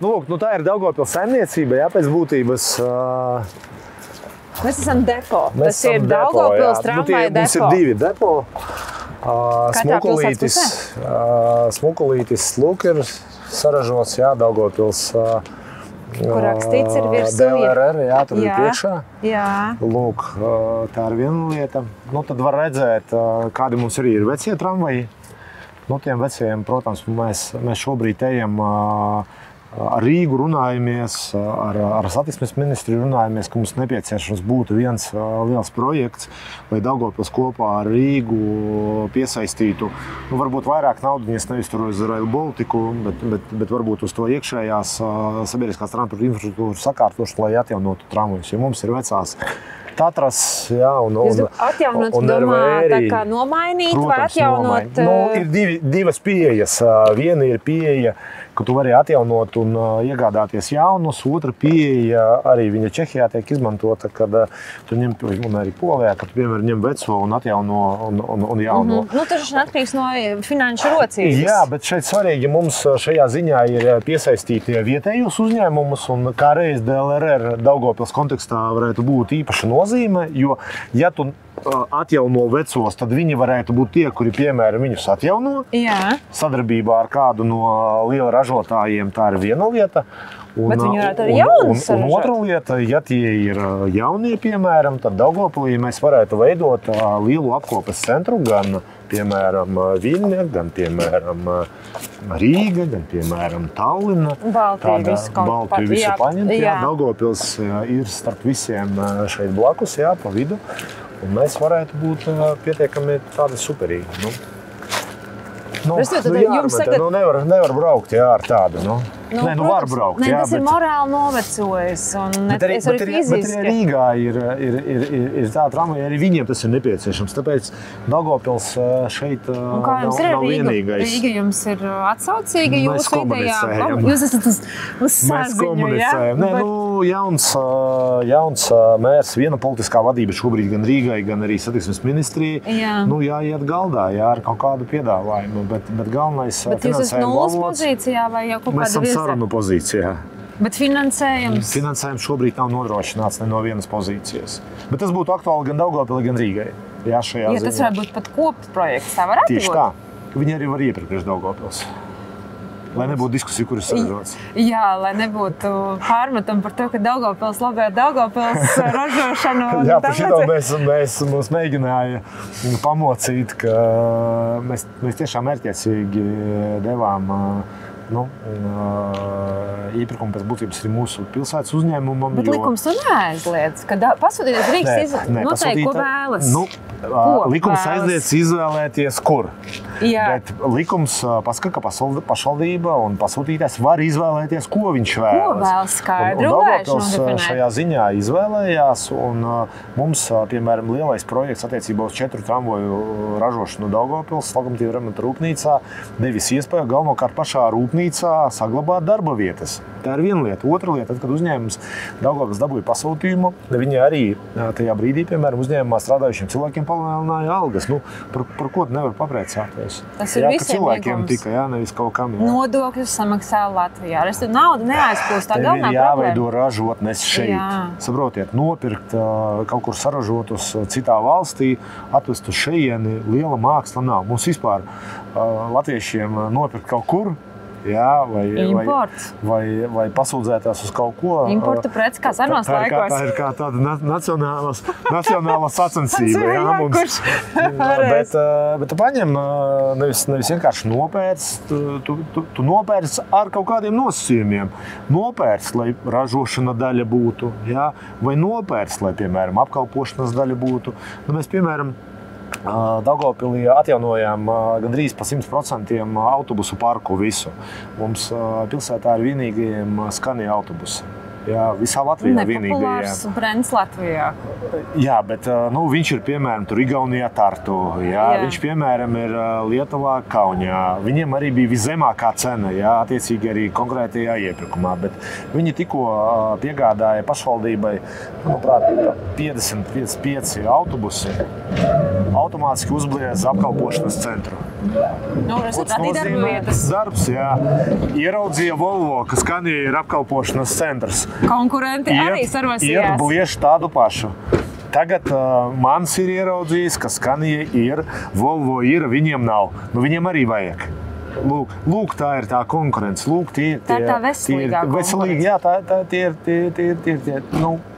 Lūk, tā ir Daugavpils saimniecība, jā, pēc būtības. Mēs esam depo. Tas ir Daugavpils tramvaja depo. Mums ir 2 depo. Smukulītis, lūk, ir saražots, jā, Daugavpils. Kur rakstīts ir virsū. DLRR, jā, tur ir priekšā. Jā. Lūk, tā ir viena lieta. Tad var redzēt, kādi mums arī ir vecie tramvaji. Tiem vecajiem, protams, mēs šobrīd ejam ar Rīgu runājamies, ar satiksmes ministriju runājamies, ka mums nepieciešams būtu viens liels projekts, lai Daugavpils kopā ar Rīgu piesaistītu, varbūt vairāk naudiņas nevis tur uz Rail Baltiku, bet varbūt uz to iekšējās sabiedriskās transporta infrastruktūras sakārtošanu, lai atjaunotu tramvajus, jo mums ir vecās Tatras, jā, un atjaunot, domā, tā kā nomainīt, protams, vai atjaunot? Ir divas pieejas. Viena ir pieeja, ka tu vari atjaunot un iegādāties jaunus. Otra pieeja, arī viņa Čehijā tiek izmantota, kad tu ņem, un arī Polijā, kad tu, piemēram, ņem veco un atjauno un jauno. Tas atkarīgs no finanšu rocības. Jā, bet šeit svarīgi mums šajā ziņā ir piesaistīt vietējos uzņēmumus, un kā reiz DLRR Daugavpils kontekstā varētu būt īpaša nozīme, jo, ja tu atjauno vecos, tad viņi varētu būt tie, kuri, piemēram, viņus atjauno. Jā. Sadarbībā ar kādu no liela ražotājiem, tā ir viena lieta. Bet viņi varētu arī jaunus un otra lieta, ja tie ir jaunie, piemēram, tad Daugavpilī mēs varētu veidot lielu apkopes centru, gan, piemēram, Viļņa, gan, piemēram, Rīga, gan, piemēram, Tallina. Baltiju visu paņemt, jā. Daugavpils ir starp visiem šeit blakus, jā, pa vidu. Un mēs varētu būt pietiekami tādi superīgi. Nevar braukt, jā, ar tādu, var braukt. Jā, tas ir morāli novecojis, un es arī fiziski. Bet Rīgā ir tā tramvaja, arī viņiem tas ir nepieciešams, tāpēc Daugavpils šeit nav vienīgais. Rīga jums ir atsaucīga jūsu idejā? Jūs esat uz saziņu, jā? Jauns mērs, viena politiskā vadība šobrīd gan Rīgai, gan arī satiksmes ministrijai, jāiet galdā, jā, ar kaut kādu piedāvājumu, bet galvenais finansējuma jūs esat nulles pozīcijā vai jau kaut kāda sarunu pozīcijā. Bet finansējums? Finansējums šobrīd nav nodrošināts ne no vienas pozīcijas. Bet tas būtu aktuāli gan Daugavpilī, gan Rīgai. Jā, šajā ziņā. Tas varētu būt pat kopts projekts, tā varētu būt? Tieši tā. Viņi arī var iepirkt priekš Daugavpils. Lai nebūtu diskusija, kur ir saražots. Jā, lai nebūtu pārmetam par to, ka Daugavpils labē Daugavpils ražošanu. Jā, par šito mums mēģināja pamocīt, ka mēs tiešām mērķiecīgi devām iepirkumu pēc būtības arī mūsu pilsētas uzņēmumam. Bet likums to neaizliedz, ka pasūtīties drīkst noteikti, ko vēlas. Likums aizliedz izvēlēties, kur. Jā. Bet likums paskata, ka pašvaldība un pasūtītājs var izvēlēties, ko viņš vēlas. Ko vēlas skaidru Daugavpils šajā ziņā izvēlējās, un mums, piemēram, lielais projekts attiecībā uz 4 tramvaju ražošanu Daugavpils lokomotīvu remonta rūpnīcā devis iespēju galvenokārt pašā rūpnīcā saglabāt darba vietas. Tā ir viena lieta. Otra lieta, kad uzņēmums Daugavpils dabūja pasūtījumu, viņi arī tajā brīdī, piemēram, uzņēmumā strādājušiem cilvēkiem palielināja algas. Par ko nevar papriecāties? Tas ir visiem cilvēkiem tikai, nevis kaut kam. Jā. Nodokļus samaksā Latvijā. Nauda neaizplūst, tā galvenā problēma. Jāveido ražotnes šeit. Jā. Saprotiet, nopirkt kaut kur saražotus citā valstī, atvest uz šeieni, liela māksla nav. Mums vispār latviešiem nopirkt kaut kur, jā, vai pasūdzētās uz kaut ko. Importa preci kā senos laikos. Tā ir kā tāda nacionāla sacensība. Bet tu paņem, nevis vienkārši nopērc, tu nopērc ar kaut kādiem nosacījumiem. Nopērc, lai ražošana daļa būtu, jā, vai nopērc, lai, piemēram, apkalpošanas daļa būtu. Mēs, piemēram, Daugavpilī atjaunojām gandrīz pa 100% autobusu parku visu. Mums pilsētā ir vienīgajiem Scania autobusi. Jā, visā Latvijā vienīgajā. Nepopulārs brands Latvijā. Jā, bet viņš ir piemēram tur Igaunijā Tartu. Jā. Viņš piemēram ir Lietuvā Kaunijā. Viņiem arī bija viszemākā cena, jā, attiecīgi arī konkrētajā iepirkumā. Bet viņi tikko piegādāja pašvaldībai, manuprāt, 50-55 autobusi. Automātiski uzbliez apkalpošanas centru. Arī darba vietas. Darbs, jā. Ieraudzīja Volvo, ka Scania ir apkalpošanas centrs. Konkurenti arī sarosījās. Iet bliež tādu pašu. Tagad mans ir ieraudzījis, ka Scania ir, Volvo ir, viņiem nav. Viņiem arī vajag. Lūk, tā ir tā konkurence. Lūk, tā ir tā veselīgā konkurence. Jā, tie ir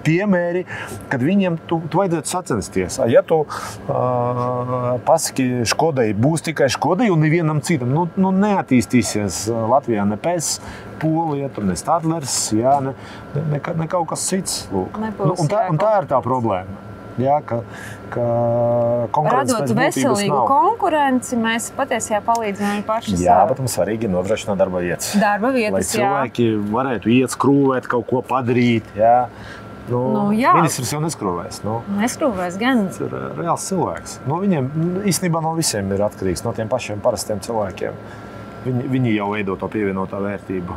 piemēri, kad viņiem tu vajadzētu sacensties. Ja tu pasaki Škodai, būs tikai Škodai un nevienam citam, neattīstīsies Latvijā ne PES, Polija, ne Stadlers, jā, ne kaut kas cits. Un tā ir tā problēma. Jā, ka radot veselīgu konkurenci, mēs patiesībā palīdzam paši sev. Jā, bet mums svarīgi ir nodrošināt darba vietas. Lai cilvēki varētu iet skrūvēt, kaut ko padarīt. Jā. Ministrs jau neskrūvēs. Neskrūvēs gan. Tas ir reāls cilvēks. Viņiem īstenībā no visiem ir atkarīgs, no tiem pašiem parastiem cilvēkiem. Viņi jau veido to pievienotā vērtību.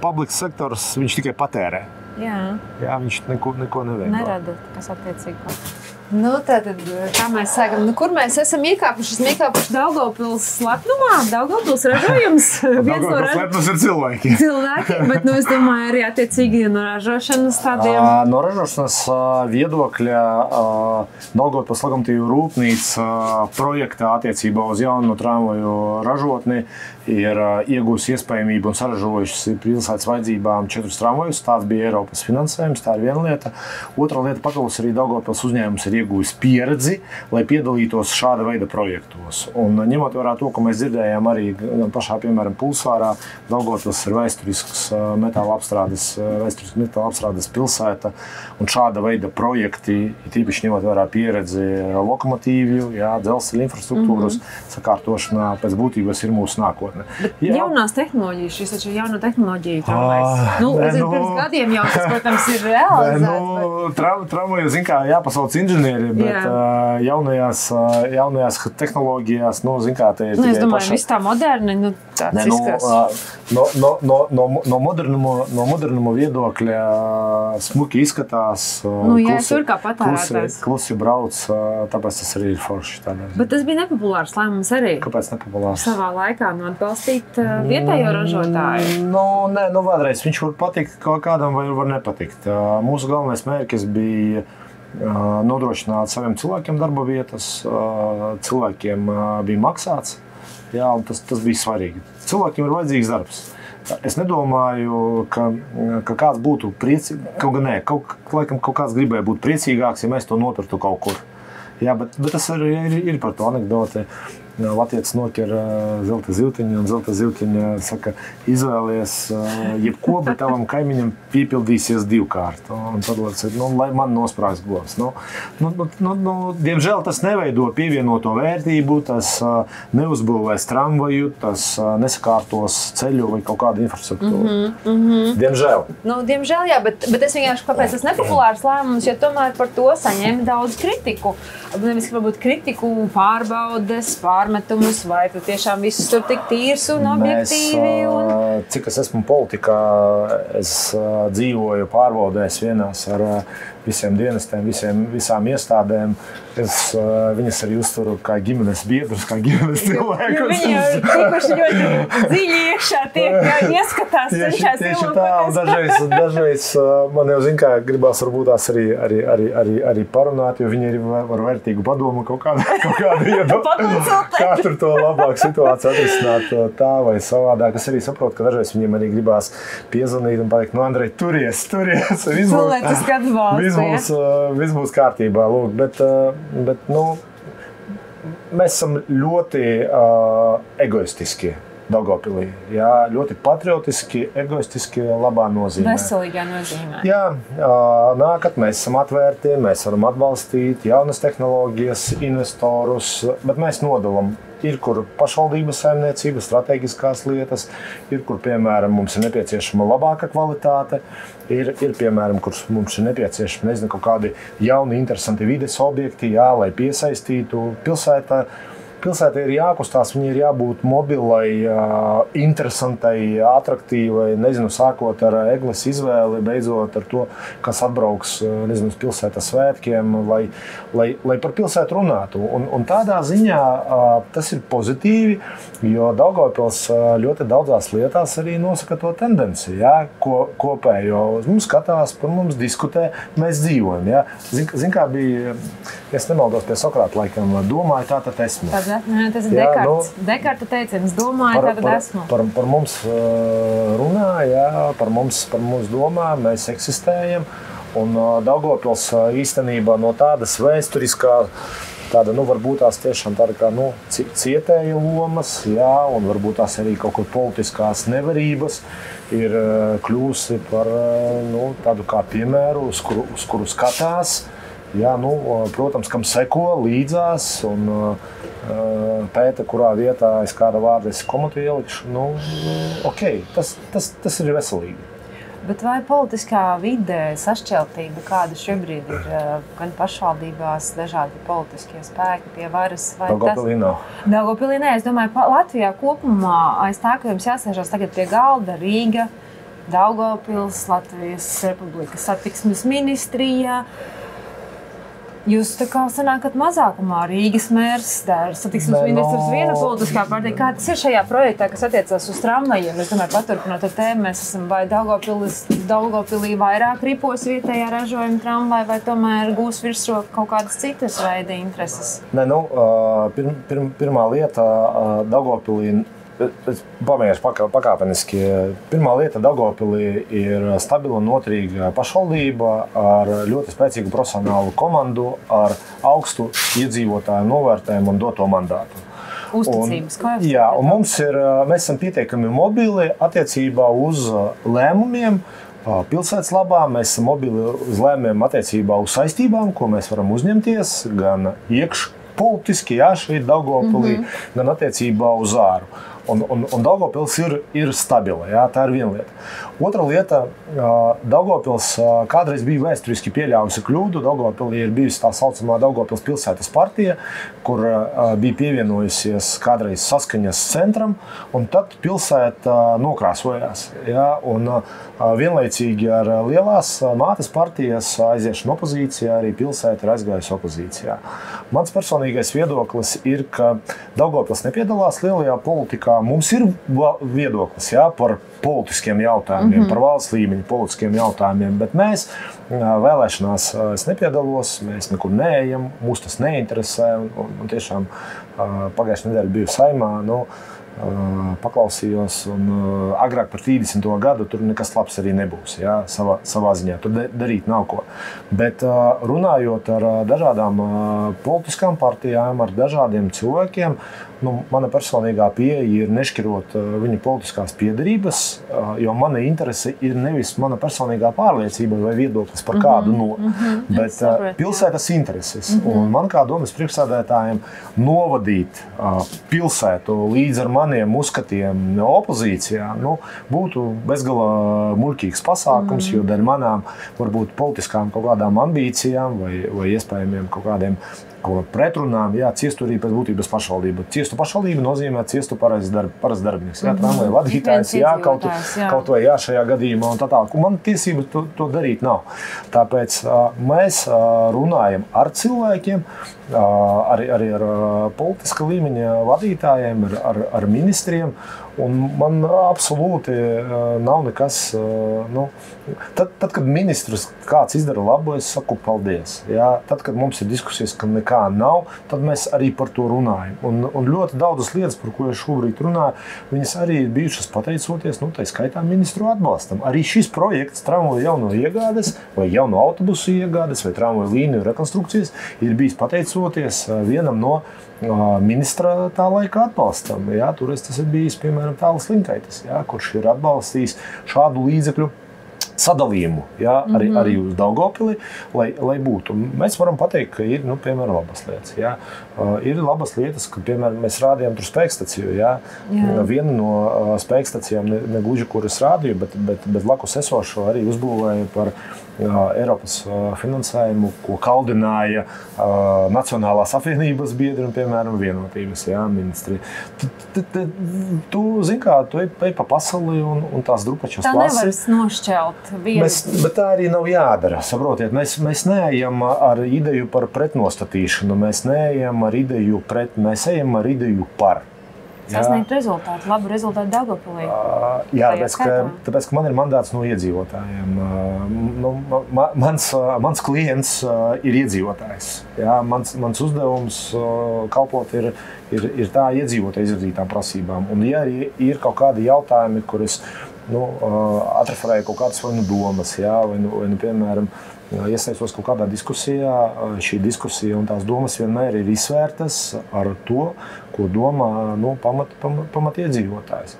Public sektors, viņš tikai patērē. Jā, viņš neko neveido. Nerada, kas attiecīgi. Tātad, kā mēs sākam, kur mēs esam iekāpuši? Esam iekāpuši Daugavpils lepnumā, Daugavpils ražojums. Daugavpils lepnums ir cilvēki. Bet, es domāju, arī attiecīgi no ražošanas tādiem. No ražošanas viedokļa Daugavpils lokomotīvu rūpnīca projektā attiecībā uz jauno tramvaju ražotni ir iegūsi iespējamību un saražojuši pilsētas vajadzībām 4 tramvajus. Tāds bija Eiropas finansējums, tā ir viena lieta. Otra lieta, papildus arī Daugavpils uzņēmums ir iegūjis pieredzi, lai piedalītos šāda veida projektos. Un ņemot vērā to, ko mēs dzirdējām arī pašā, piemēram, Pulsvārā, Daugavpils ir vēsturisks metāla apstrādes pilsēta, un šāda veida projekti, tīpaši ņemot vērā pieredzi lokomotīvju, dzelzceļa infrastruktūras sakārtošanā, pēc būtības ir mūsu nākotne. Bet jaunās tehnoloģijas, šis taču ir jauna tehnoloģija tramvajs. Pirms gadiem jau tas, protams, ir realizēts. Tramvaju, kā, jāpasauc inženieri, bet jaunajās tehnoloģijās, kā, te ir tikai es domāju, viss tā moderni, tāds izskatās. No modernuma viedokļa smuki izskatās. Tur kā patērētājs. Klusi brauc, tāpēc tas arī ir forši. Bet tas bija nepopulārs lēmums arī. Kāpēc nepopulārs? Savā laikā atbalstīt vietējo ražotāju. Vēlreiz viņš var patikt kādam vai var nepatikt. Mūsu galvenais mērķis bija nodrošināt saviem cilvēkiem darba vietas, cilvēkiem bija maksāts, un tas bija svarīgi. Cilvēkiem ir vajadzīgs darbs. Es nedomāju, ka kāds būtu priecīgāks, kaut kāds gribēja būt priecīgāks, ja mēs to nopirktu kaut kur. Jā, bet tas arī ir par to anekdoti. Latietis noķer zelta zivtiņu, un zelta zivtiņa saka, izvēlies jebko, bet tavam kaimiņam piepildīsies 2 kārt. Un tad, lai man nosprāgs govs. Diemžēl tas neveido pievienoto vērtību, tas neuzbūvēs tramvaju, tas nesakārtos ceļu vai kaut kādu infrastruktūru. Diemžēl. Diemžēl, jā, bet es vienkārši, kāpēc tas nepopulārs lēmums, jo tomēr par to saņēma daudz kritiku. Nevis, varbūt kritiku, pārbaudes, pārmetumus, vai tiešām viss tur tik tīrs un objektīvi? Cik es esmu politikā, es dzīvoju pārbaudēs vienās ar visiem dienestiem, visām iestādēm. Es viņas arī uzturu kā ģimenes biedrus, kā ģimenes cilvēkus. Viņi jau tikuši ļoti dziļi iekšā tiek ieskatās, cenšās ilūkoties. Dažreiz man jau kā gribās varbūt tās arī parunāt, jo viņi arī var vērtīgu padomu kaut kādu iedomāt. Kā tur to labāk situāciju atrisināt tā vai savādāk. Es arī saprotu, ka dažreiz viņiem arī gribās piezvanīt un pateikt, Andrej, turies. Viss būs kārtībā, lūk, bet mēs esam ļoti egoistiski Daugavpilī. Jā, ļoti patriotiski, egoistiski, labā nozīmē. Veselīgā nozīmē. Jā, nākat, mēs esam atvērti, mēs varam atbalstīt jaunas tehnoloģijas, investorus, bet mēs nodalam ir kur pašvaldības saimniecība, strateģiskās lietas, ir kur, piemēram, mums ir nepieciešama labāka kvalitāte, ir piemēram, kur mums ir nepieciešama, nezinu, kaut kādi jauni, interesanti vides objekti, jā, lai piesaistītu Pilsētai ir jākustās, viņai ir jābūt mobilai, interesantai, atraktīvai, nezinu, sākot ar egles izvēli, beidzot ar to, kas atbrauks, nezinu, uz pilsētas svētkiem, lai par pilsētu runātu. Un tādā ziņā tas ir pozitīvi, jo Daugavpils ļoti daudzās lietās arī nosaka to tendenci, jā, kopējo. Uz mums skatās, par mums diskutē, mēs dzīvojam. Jā. Zin, kā bija, es nemaldos pie Sokrāta laikam, domāju, tā tad esmu. Tas ir Dekarts. Dekarta teiciens, domāju, tātad esmu. Par mums runā, jā, par mums domā, mēs eksistējam. Un Daugavpils īstenībā no tādas vēsturiskā, tāda, varbūt tās tiešām tāda kā, cietēja lomas, jā, un varbūt tās arī kaut kur politiskās nevarības ir kļūsi par, tādu kā piemēru, uz kuru skatās. Jā, protams, kam seko līdzās un pēta, kurā vietā es kāda vārda komatu ielikšu. Tas ir veselīgi. Bet vai politiskā vidē sašķeltība, kāda šobrīd ir gan pašvaldībās, dažādi politiskie spēki pie varas? Daugavpilī nav. Daugavpilī nē, es domāju, Latvijā kopumā aiz tā, ka jums jāsēžās tagad pie galda Rīga, Daugavpils, Latvijas Republikas satiksmes ministrijā. Jūs tā kā sanākat mazākumā, Rīgas mērs, satiksmes ministrs, viena politiskā partija. Kā tas ir šajā projektā, kas attiecās uz tramvajiem? Es domāju, paturpinot ar tēmu, mēs esam vai Daugavpilī vairāk ripos vietējā ražojuma tramvaja, vai tomēr gūs virsroku kaut kādas citas veida intereses? Nē, pirmā lieta Daugavpilī. Es pamēģināšu pakāpeniski. Pirmā lieta Daugavpilī ir stabila un noturīga pašvaldība ar ļoti spēcīgu profesionālu komandu, ar augstu iedzīvotāju novērtējumu un doto mandātu. Uzticības, kā jau? Jā, un mēs esam pietiekami mobili attiecībā uz lēmumiem. Pilsētas labā mēs esam mobili uz lēmumiem attiecībā uz saistībām, ko mēs varam uzņemties, gan iekšpolitiski, jā, šeit Daugavpilī, gan attiecībā uz āru. Un Daugavpils ir stabila, jā, tā ir viena lieta. Otra lieta, Daugavpils kādreiz bija vēsturiski pieļāvusi kļūdu. Daugavpilī ir bijusi tā saucamā Daugavpils pilsētas partija, kur bija pievienojusies kādreiz Saskaņas centram, un tad pilsēta nokrāsojās. Jā, un vienlaicīgi ar lielās mātes partijas aiziešanu opozīcijā arī pilsēta ir aizgājusi opozīcijā. Mans personīgais viedoklis ir, ka Daugavpils nepiedalās lielajā politikā. Mums ir viedoklis, jā, par politiskiem jautājumiem, par valsts līmeņa politiskiem jautājumiem, bet mēs vēlēšanās nepiedalos, mēs nekur neejam, mūs tas neinteresē. Un tiešām pagājušajā nedēļā biju Saeimā, paklausījos, un agrāk par 30. gadu tur nekas labs arī nebūs, jā, savā ziņā. Tur darīt nav ko. Bet runājot ar dažādām politiskām partijām, ar dažādiem cilvēkiem, mana personīgā pieeja ir nešķirot viņu politiskās piederības, jo mana interese ir nevis mana personīgā pārliecība vai viedoklis par kādu bet pilsētas intereses. Un man kā domas priekšsēdētājiem novadīt pilsētu līdz ar maniem uzskatiem opozīcijā, būtu bezgala muļķīgs pasākums, jo dēļ manām varbūt politiskām kaut kādām ambīcijām vai iespējamiem kaut kādiem pretrunām, jā, ciestu arī pēc būtības pašvaldība. Ciestu pašvaldība nozīmē ciestu parasts darbinieks, jā, tramvaja vadītājs, jā, kaut vai jā, šajā gadījumā un tā tālāk. Man tiesības to darīt nav. Tāpēc mēs runājam ar cilvēkiem, arī ar politiska līmeņa vadītājiem, ar ministriem, un man absolūti nav nekas. Tad, kad ministrs kāds izdara labu, es saku paldies. Jā. Tad, kad mums ir diskusijas, ka nekā nav, tad mēs arī par to runājam. Un ļoti daudzas lietas, par ko es šobrīd runāju, viņas arī ir bijušas pateicoties, tā skaitā ministru atbalstam. Arī šis projekts tramvaju jauno iegādes, vai jauno autobusu iegādes, vai tramvaju līniju rekonstrukcijas ir bijis pateicoties vienam no ministra tā laika atbalstam. Jā, toreiz tas ir bijis, piemēram, Tālis Linkaitis, jā, kurš ir atbalstījis šādu līdzekļu sadalījumu, jā, arī uz Daugavpili, lai būtu. Mēs varam pateikt, ka ir, piemēram, labas lietas. Jā. Ir labas lietas, ka, piemēram, mēs rādījām tur spēkstaciju. Jā. Viena no spēkstacijām, ne gluži, kuras rādīju, bet blakus esošo arī uzbūvēja par Eiropas finansējumu, ko kaldināja Nacionālās apvienības biedri un, piemēram, vienotības ministri. Tu zini, kā, tu ej pa pasauli un tās drupačas lasi. Tā nevar nošķelt vienu. Bet tā arī nav jādara, saprotiet. Mēs neejam ar ideju par pretnostatīšanu, mēs neejam ar ideju pret, mēs ejam ar ideju par. Sasniegt rezultātu, labu rezultātu Daugavpilī. Jā, tāpēc, ka man ir mandāts no iedzīvotājiem. Mans klients ir iedzīvotājs. Jā, mans uzdevums kalpot ir tā iedzīvotāju izvirzītām prasībām. Un ja ir kaut kādi jautājumi, kurus atreferēju kaut kādas vai domas, jā, vai piemēram, iesaistos kaut kādā diskusijā, šī diskusija un tās domas vienmēr ir izsvērtas ar to, ko domā pamat iedzīvotājs.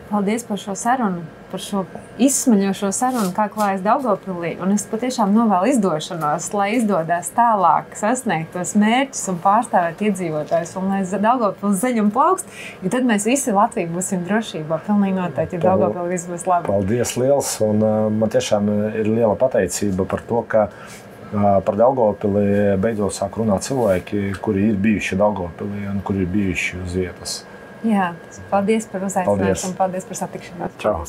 Paldies par šo sarunu, par šo izsmaļošo sarunu, kā klājas Daugavpilī. Un es patiešām novēlu izdošanos, lai izdodas tālāk sasniegt tos mērķus un pārstāvēt iedzīvotājus. Un lai Daugavpils zaļum plaukst, jo tad mēs visi Latvija būsim drošībā. Pilnīgi noteikti, ja Daugavpilī viss būs labi. Paldies liels, un man tiešām ir liela pateicība par to, ka par Daugavpili beidzot sāk runāt cilvēki, kuri ir bijuši Daugavpilī un kuri ir bijuši uz vietas. Jā, paldies par uzaicinājumu un paldies par satikšanos. Čau!